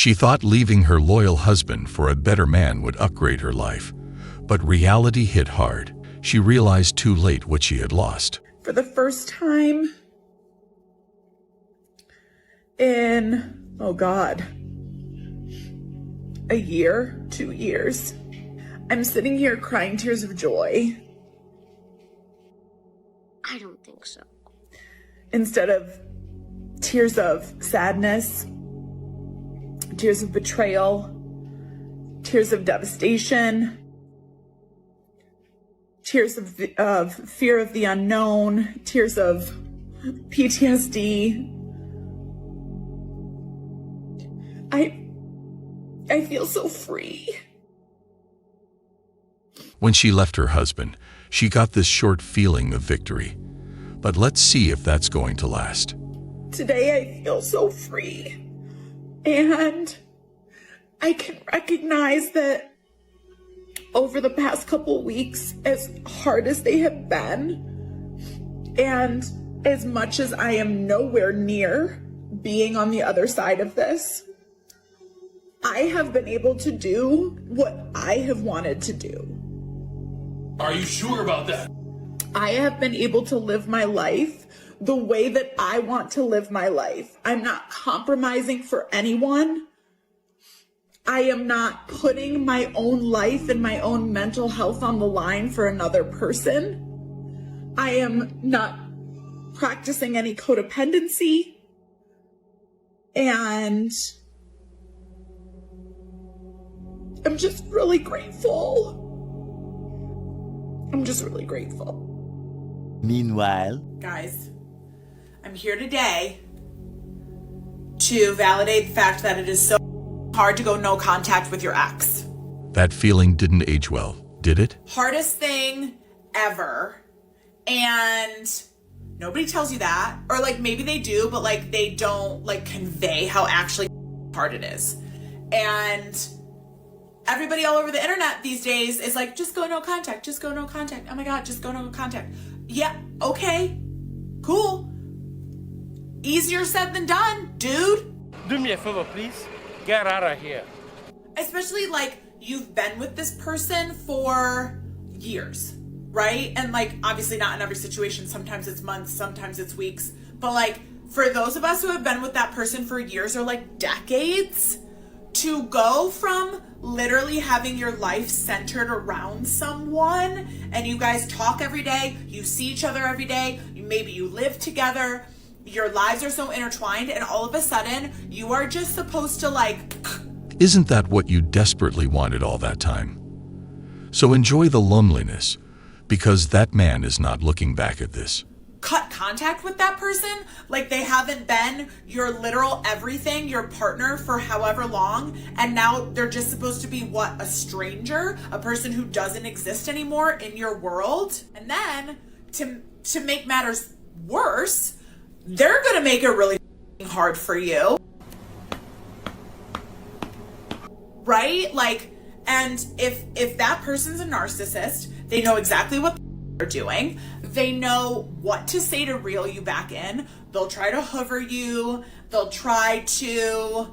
She thought leaving her loyal husband for a better man would upgrade her life. But reality hit hard. She realized too late what she had lost. For the first time in, oh God, a year, 2 years, I'm sitting here crying tears of joy. I don't think so. Instead of tears of sadness, tears of betrayal, tears of devastation, tears of fear of the unknown, tears of PTSD. I feel so free. When she left her husband, she got this short feeling of victory. But let's see if that's going to last. Today I feel so free. And I can recognize that over the past couple weeks, as hard as they have been, and as much as I am nowhere near being on the other side of this, I have been able to do what I have wanted to do. Are you sure about that? I have been able to live my life the way that I want to live my life. I'm not compromising for anyone. I am not putting my own life and my own mental health on the line for another person. I am not practicing any codependency. And I'm just really grateful. I'm just really grateful. Meanwhile, Guys, I'm here today to validate the fact that it is so hard to go no contact with your ex. That feeling didn't age well, did it? Hardest thing ever. And nobody tells you that. Or like maybe they do, but like they don't like convey how actually hard it is. And everybody all over the internet these days is like, just go no contact, just go no contact. Oh my God, just go no contact. Yeah, okay, cool. Easier said than done, dude. Do me a favor, please. Get out of here. Especially like you've been with this person for years, right? And like obviously not in every situation. Sometimes it's months, sometimes it's weeks. But like for those of us who have been with that person for years or like decades, to go from literally having your life centered around someone and you guys talk every day, you see each other every day, maybe you live together, your lives are so intertwined, and all of a sudden you are just supposed to like... Isn't that what you desperately wanted all that time? So enjoy the loneliness, because that man is not looking back at this. Cut contact with that person like they haven't been your literal everything, your partner for however long, and now they're just supposed to be what? A stranger, a person who doesn't exist anymore in your world. And then to make matters worse, they're gonna make it really hard for you, right? Like, and if that person's a narcissist, they know exactly what they're doing. They know what to say to reel you back in. They'll try to hover you. They'll try to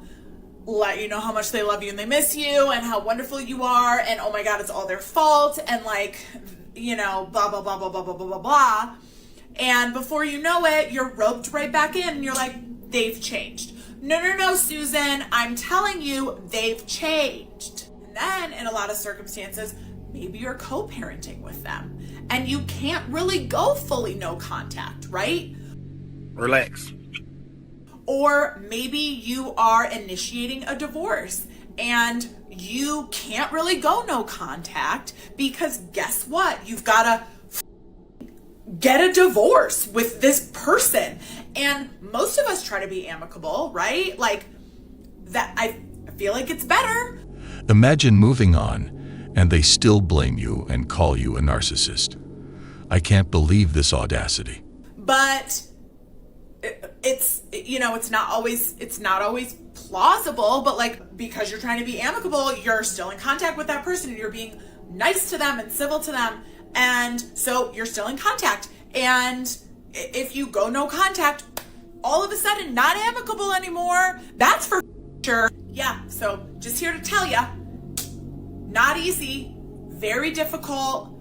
let you know how much they love you and they miss you and how wonderful you are. And oh my God, it's all their fault. And like, you know, blah, blah, blah, blah, blah, blah, blah, blah, blah. And before you know it, you're roped right back in and you're like, they've changed. No, Susan, I'm telling you, they've changed. And then in a lot of circumstances, maybe you're co-parenting with them and you can't really go fully no contact, right? Relax. Or maybe you are initiating a divorce and you can't really go no contact because guess what? You've got to get a divorce with this person. And most of us try to be amicable, right? Like that, I feel like it's better. Imagine moving on and they still blame you and call you a narcissist. I can't believe this audacity. But it's, you know, it's not always plausible, but like, because you're trying to be amicable, you're still in contact with that person and you're being nice to them and civil to them. And so you're still in contact. And if you go no contact, all of a sudden not amicable anymore, that's for sure. Yeah, so just here to tell ya, not easy, very difficult.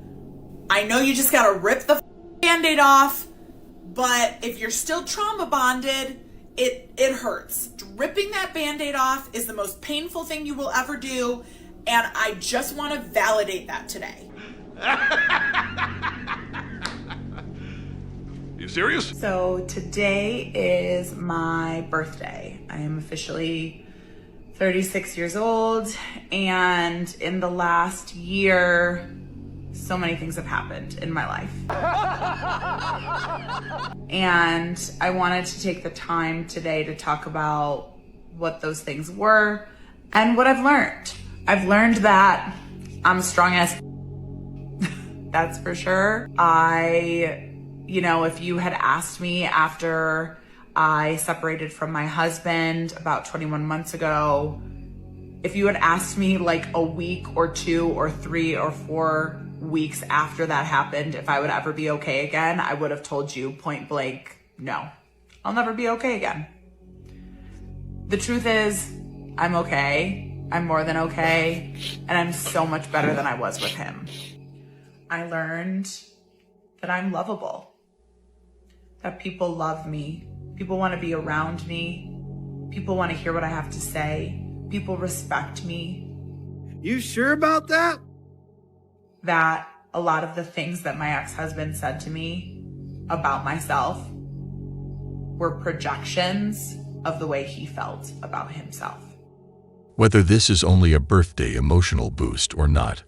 I know you just gotta rip the Band-Aid off, but if you're still trauma bonded, it hurts. Ripping that Band-Aid off is the most painful thing you will ever do, and I just want to validate that today. You serious? So today is my birthday. I am officially 36 years old, and in the last year, so many things have happened in my life. And I wanted to take the time today to talk about what those things were and what I've learned. I've learned that I'm strong as that's for sure. If you had asked me after I separated from my husband about 21 months ago, if you had asked me like a week or 2 or 3 or 4 weeks after that happened if I would ever be okay again, I would have told you point blank, no, I'll never be okay again. The truth is, I'm okay. I'm more than okay. And I'm so much better than I was with him. I learned that I'm lovable, that people love me. People want to be around me. People want to hear what I have to say. People respect me. You sure about that? That a lot of the things that my ex-husband said to me about myself were projections of the way he felt about himself. Whether this is only a birthday emotional boost or not,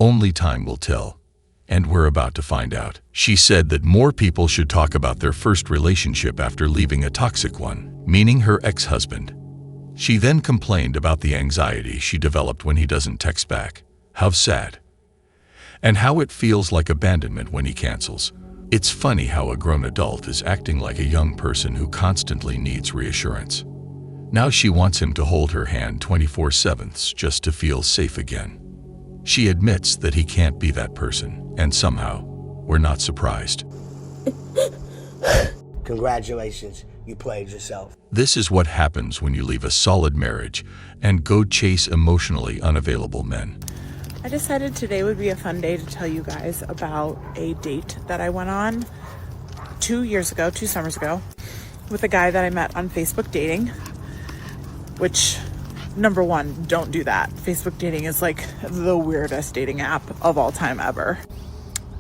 only time will tell. And we're about to find out. She said that more people should talk about their first relationship after leaving a toxic one, meaning her ex-husband. She then complained about the anxiety she developed when he doesn't text back. How sad. And how it feels like abandonment when he cancels. It's funny how a grown adult is acting like a young person who constantly needs reassurance. Now she wants him to hold her hand 24/7 just to feel safe again. She admits that he can't be that person, and somehow, we're not surprised. Congratulations, you played yourself. This is what happens when you leave a solid marriage and go chase emotionally unavailable men. I decided today would be a fun day to tell you guys about a date that I went on 2 summers ago, with a guy that I met on Facebook dating, which, number one, don't do that. Facebook dating is like the weirdest dating app of all time ever.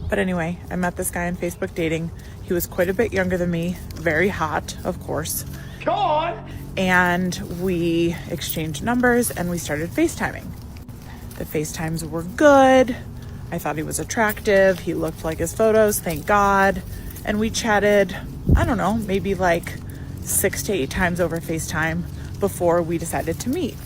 But anyway, I met this guy on Facebook dating. He was quite a bit younger than me, very hot, of course. Go on! And we exchanged numbers and we started FaceTiming. The FaceTimes were good. I thought he was attractive. He looked like his photos, thank God. And we chatted, I don't know, maybe like 6 to 8 times over FaceTime before we decided to meet.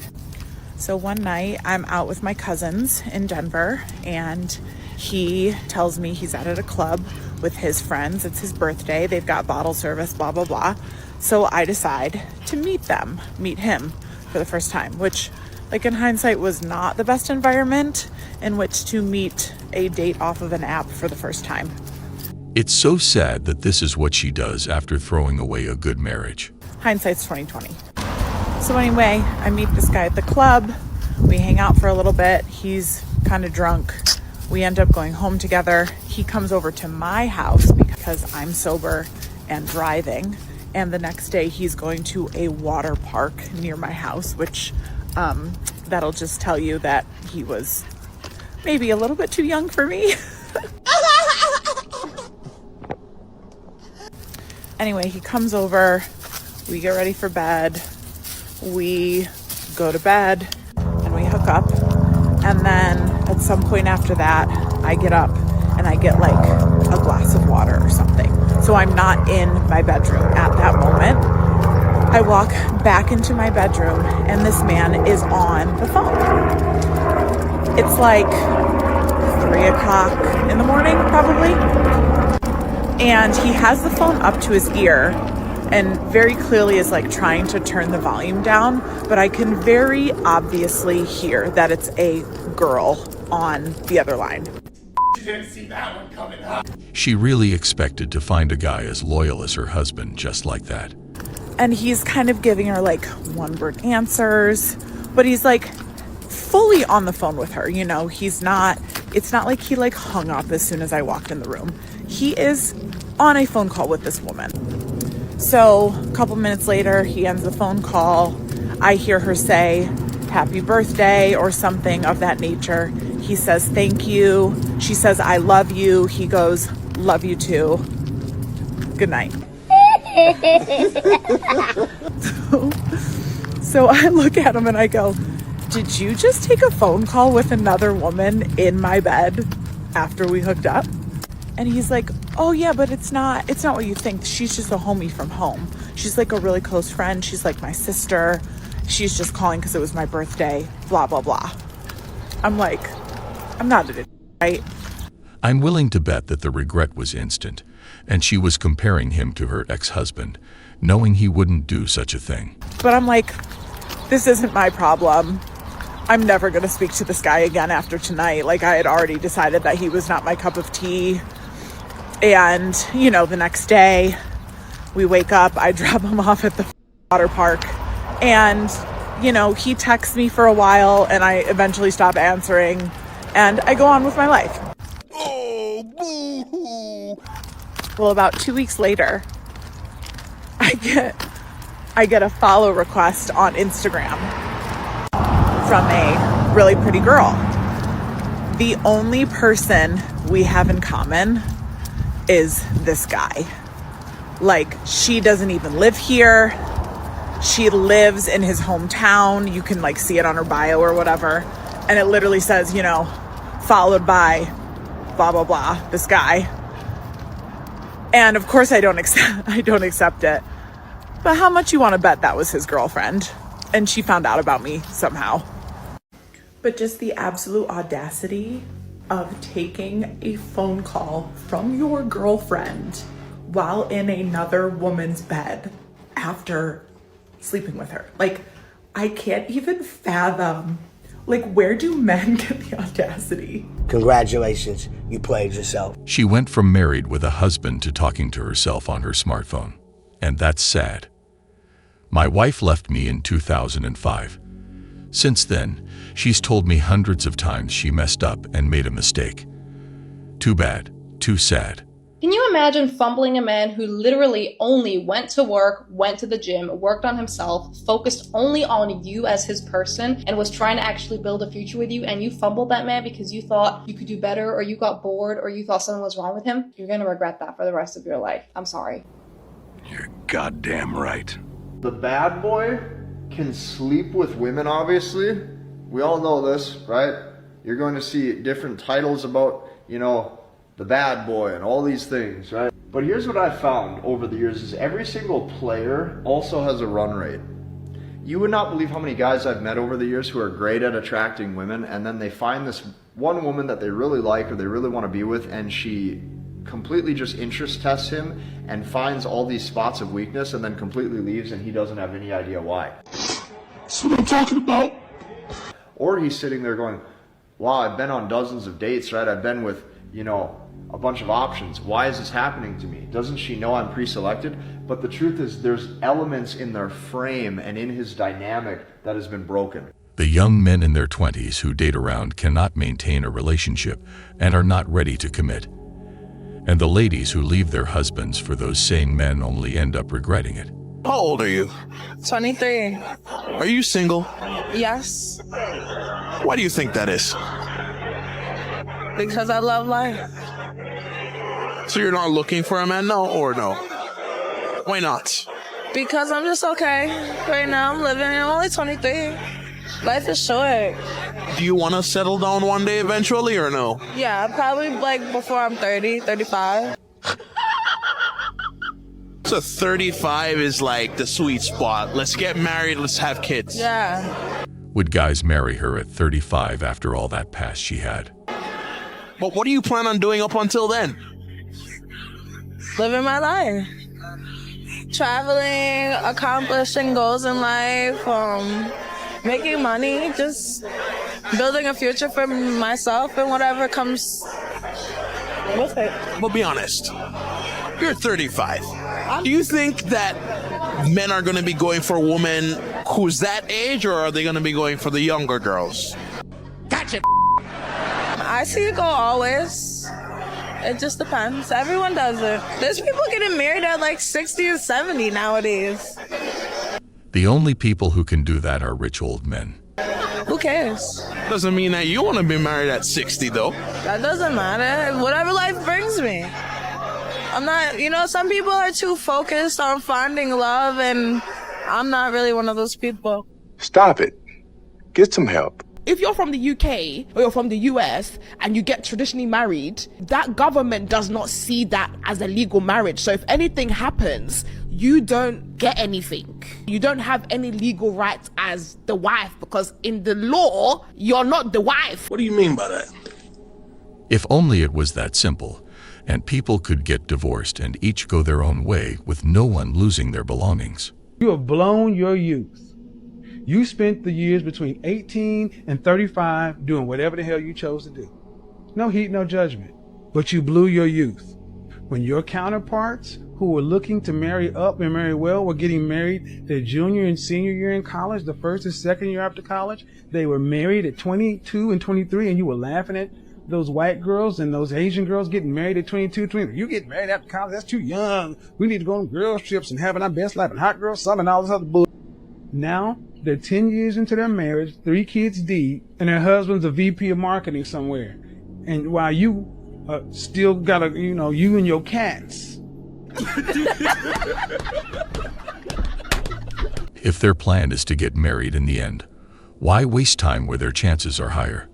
So one night I'm out with my cousins in Denver, and he tells me he's out at a club with his friends. It's his birthday. They've got bottle service, blah, blah, blah. So I decide to meet him for the first time, which, like, in hindsight, was not the best environment in which to meet a date off of an app for the first time. It's so sad that this is what she does after throwing away a good marriage. Hindsight's 2020. So anyway, I meet this guy at the club. We hang out for a little bit. He's kind of drunk. We end up going home together. He comes over to my house because I'm sober and driving. And the next day he's going to a water park near my house, which that'll just tell you that he was maybe a little bit too young for me. Anyway, he comes over, we get ready for bed, we go to bed, and we hook up. And then at some point after that, I get up and I get like a glass of water or something. So I'm not in my bedroom at that moment. I walk back into my bedroom and this man is on the phone. It's like 3 o'clock in the morning, probably. And he has the phone up to his ear and very clearly is like trying to turn the volume down, but I can very obviously hear that it's a girl on the other line. You didn't see that one coming, huh? She really expected to find a guy as loyal as her husband just like that. And he's kind of giving her like one-word answers, But he's like fully on the phone with her, you know. It's not like he like hung up as soon as I walked in the room. He is on a phone call with this woman. So a couple minutes later, he ends the phone call. I hear her say, "Happy birthday," or something of that nature. He says, "Thank you." She says, "I love you." He goes, "Love you too. Good night." So I look at him and I go, "Did you just take a phone call with another woman in my bed after we hooked up?" And he's like, "Oh yeah, but it's not what you think. She's just a homie from home. She's like a really close friend. She's like my sister. She's just calling because it was my birthday, blah, blah, blah." I'm like, I'm not an idiot, right? I'm willing to bet that the regret was instant, and she was comparing him to her ex-husband, knowing he wouldn't do such a thing. But I'm like, this isn't my problem. I'm never going to speak to this guy again after tonight. Like, I had already decided that he was not my cup of tea. And, you know, the next day we wake up, I drop him off at the water park, and, you know, he texts me for a while and I eventually stop answering and I go on with my life. Oh, boo-hoo. Well, about 2 weeks later, I get a follow request on Instagram from a really pretty girl. The only person we have in common is this guy. Like, she doesn't even live here. She lives in his hometown. You can like see it on her bio or whatever. And it literally says, you know, followed by blah, blah, blah, this guy. And of course I don't accept it. But how much you want to bet that was his girlfriend? And she found out about me somehow. But just the absolute audacity of taking a phone call from your girlfriend while in another woman's bed after sleeping with her. Like, I can't even fathom, like, where do men get the audacity? Congratulations, you played yourself. She went from married with a husband to talking to herself on her smartphone. And that's sad. My wife left me in 2005. Since then, she's told me hundreds of times she messed up and made a mistake. Too bad, too sad. Can you imagine fumbling a man who literally only went to work, went to the gym, worked on himself, focused only on you as his person, and was trying to actually build a future with you, and you fumbled that man because you thought you could do better, or you got bored, or you thought something was wrong with him? You're gonna regret that for the rest of your life. I'm sorry. You're goddamn right. The bad boy can sleep with women, obviously. We all know this, right? You're going to see different titles about, you know, the bad boy and all these things, right? But here's what I found over the years is every single player also has a run rate. You would not believe how many guys I've met over the years who are great at attracting women, and then they find this one woman that they really like or they really want to be with, and she completely just interest tests him and finds all these spots of weakness and then completely leaves, and he doesn't have any idea why. That's what I'm talking about. Or he's sitting there going, wow, I've been on dozens of dates, right? I've been with, you know, a bunch of options. Why is this happening to me? Doesn't she know I'm pre-selected? But the truth is there's elements in their frame and in his dynamic that has been broken. The young men in their 20s who date around cannot maintain a relationship and are not ready to commit. And the ladies who leave their husbands for those same men only end up regretting it. How old are you? 23. Are you single? Yes, Why do you think that is? because I love life. So you're not looking for a man now, or no? Why not? Because I'm just okay. Right now I'm living, I'm only 23. Life is short. Do you want to settle down one day eventually, or no? Yeah, probably like before I'm 30, 35. So 35 is like the sweet spot. Let's get married, let's have kids. Yeah. Would guys marry her at 35 after all that past she had? But what do you plan on doing up until then? Living my life. Traveling, accomplishing goals in life, making money, just building a future for myself and whatever comes with it. But be honest, you're 35. Do you think that men are going to be going for women who's that age, or are they going to be going for the younger girls? Gotcha. I see it go always. It just depends. Everyone does it. There's people getting married at like 60 and 70 nowadays. The only people who can do that are rich old men. Who cares? Doesn't mean that you want to be married at 60, though. That doesn't matter. Whatever life brings me. I'm not, some people are too focused on finding love, and I'm not really one of those people. Stop it. Get some help. If you're from the UK or you're from the US and you get traditionally married, that government does not see that as a legal marriage. So if anything happens, you don't get anything. You don't have any legal rights as the wife, because in the law, you're not the wife. What do you mean by that? If only it was that simple, and people could get divorced and each go their own way with no one losing their belongings. You have blown your youth. You spent the years between 18 and 35 doing whatever the hell you chose to do. No heat, no judgment. But you blew your youth. When your counterparts who were looking to marry up and marry well were getting married their junior and senior year in college, the first and second year after college, they were married at 22 and 23, and you were laughing at those white girls and those Asian girls getting married at 22, 23. You get married after college, that's too young. We need to go on girls trips and having our best life and hot girl summer and all this other bull. Now, they're 10 years into their marriage, 3 kids deep, and their husband's a VP of marketing somewhere. And while you still got you and your cats. If their plan is to get married in the end, why waste time where their chances are higher?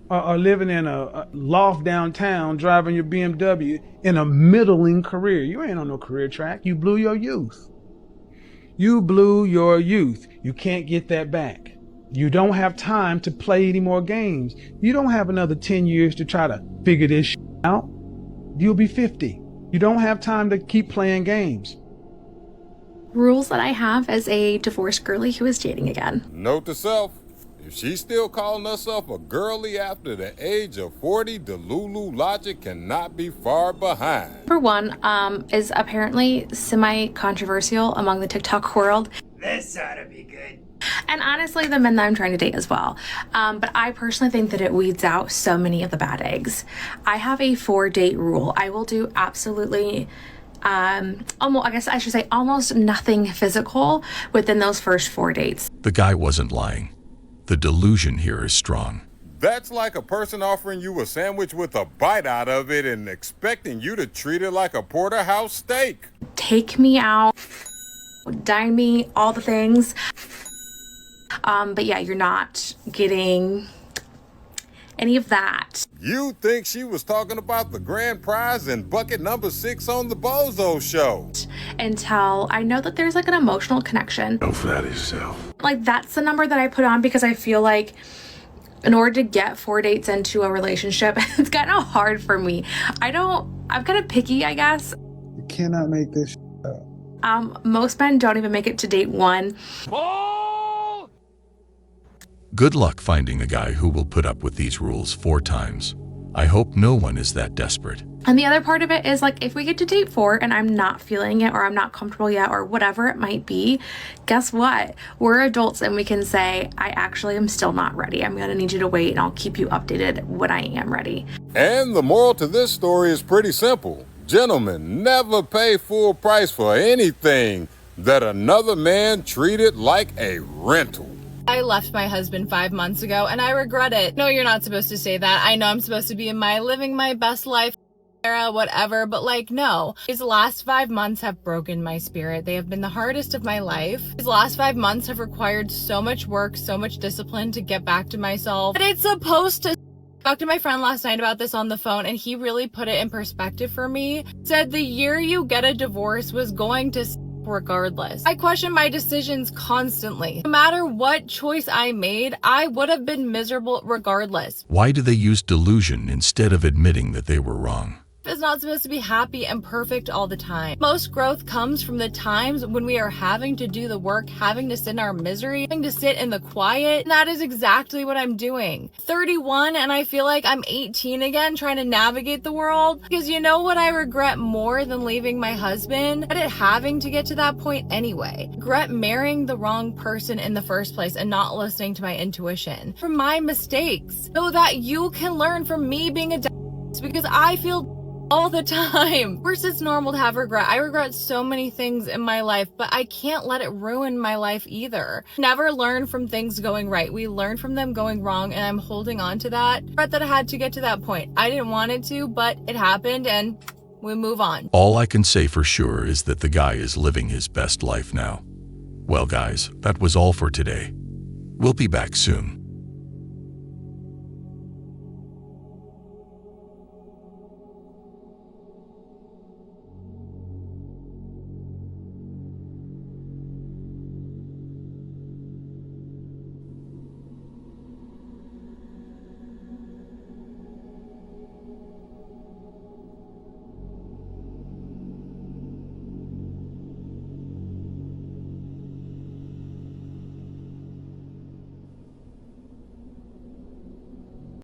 Or living in a loft downtown, driving your BMW in a middling career. You ain't on no career track. You blew your youth. You blew your youth. You can't get that back. You don't have time to play any more games. You don't have another 10 years to try to figure this shit out. You'll be 50. You don't have time to keep playing games. Rules that I have as a divorced girly who is dating again. Note to self, if she's still calling herself a girly after the age of 40, the Lulu logic cannot be far behind. Number one is apparently semi-controversial among the TikTok world. This ought to be good. And honestly, the men that I'm trying to date as well. But I personally think that it weeds out so many of the bad eggs. I have a 4-date rule. I will do absolutely almost nothing physical within those first 4 dates. The guy wasn't lying. The delusion here is strong. That's like a person offering you a sandwich with a bite out of it and expecting you to treat it like a porterhouse steak. Take me out, dine me, all the things. But yeah, you're not getting any of that. You think she was talking about the grand prize and bucket number 6 on the Bozo Show? Until I know that there's like an emotional connection. Don't flatter yourself. Like that's the number that I put on because I feel like in order to get 4 dates into a relationship, it's kind of hard for me. I'm kind of picky, I guess. You cannot make this up. Most men don't even make it to date 1. Good luck finding a guy who will put up with these rules 4 times. I hope no one is that desperate. And the other part of it is like, if we get to date 4 and I'm not feeling it or I'm not comfortable yet or whatever it might be, guess what? We're adults and we can say, I actually am still not ready. I'm gonna need you to wait and I'll keep you updated when I am ready. And the moral to this story is pretty simple. Gentlemen, never pay full price for anything that another man treated like a rental. I left my husband 5 months ago and I regret it. No, you're not supposed to say that. I know I'm supposed to be in my living my best life era, whatever, but like, no. These last 5 months have broken my spirit. They have been the hardest of my life. These last 5 months have required so much work, so much discipline to get back to myself. But it's supposed to. I talked to my friend last night about this on the phone and he really put it in perspective for me. Said the year you get a divorce was going to regardless. I question my decisions constantly. No matter what choice I made, I would have been miserable regardless. Why do they use delusion instead of admitting that they were wrong? is not supposed to be happy and perfect all the time. Most growth comes from the times when we are having to do the work, having to sit in our misery, having to sit in the quiet. And that is exactly what I'm doing. 31 and I feel like I'm 18 again trying to navigate the world. Because you know what I regret more than leaving my husband? But it having to get to that point anyway. Regret marrying the wrong person in the first place and not listening to my intuition. From my mistakes. So that you can learn from me being a because I feel all the time. Of course, it's normal to have regret. I regret so many things in my life, but I can't let it ruin my life either. Never learn from things going right. We learn from them going wrong, and I'm holding on to that. Regret that I had to get to that point. I didn't want it to, but it happened, and we move on. All I can say for sure is that the guy is living his best life now. Well, guys, that was all for today. We'll be back soon.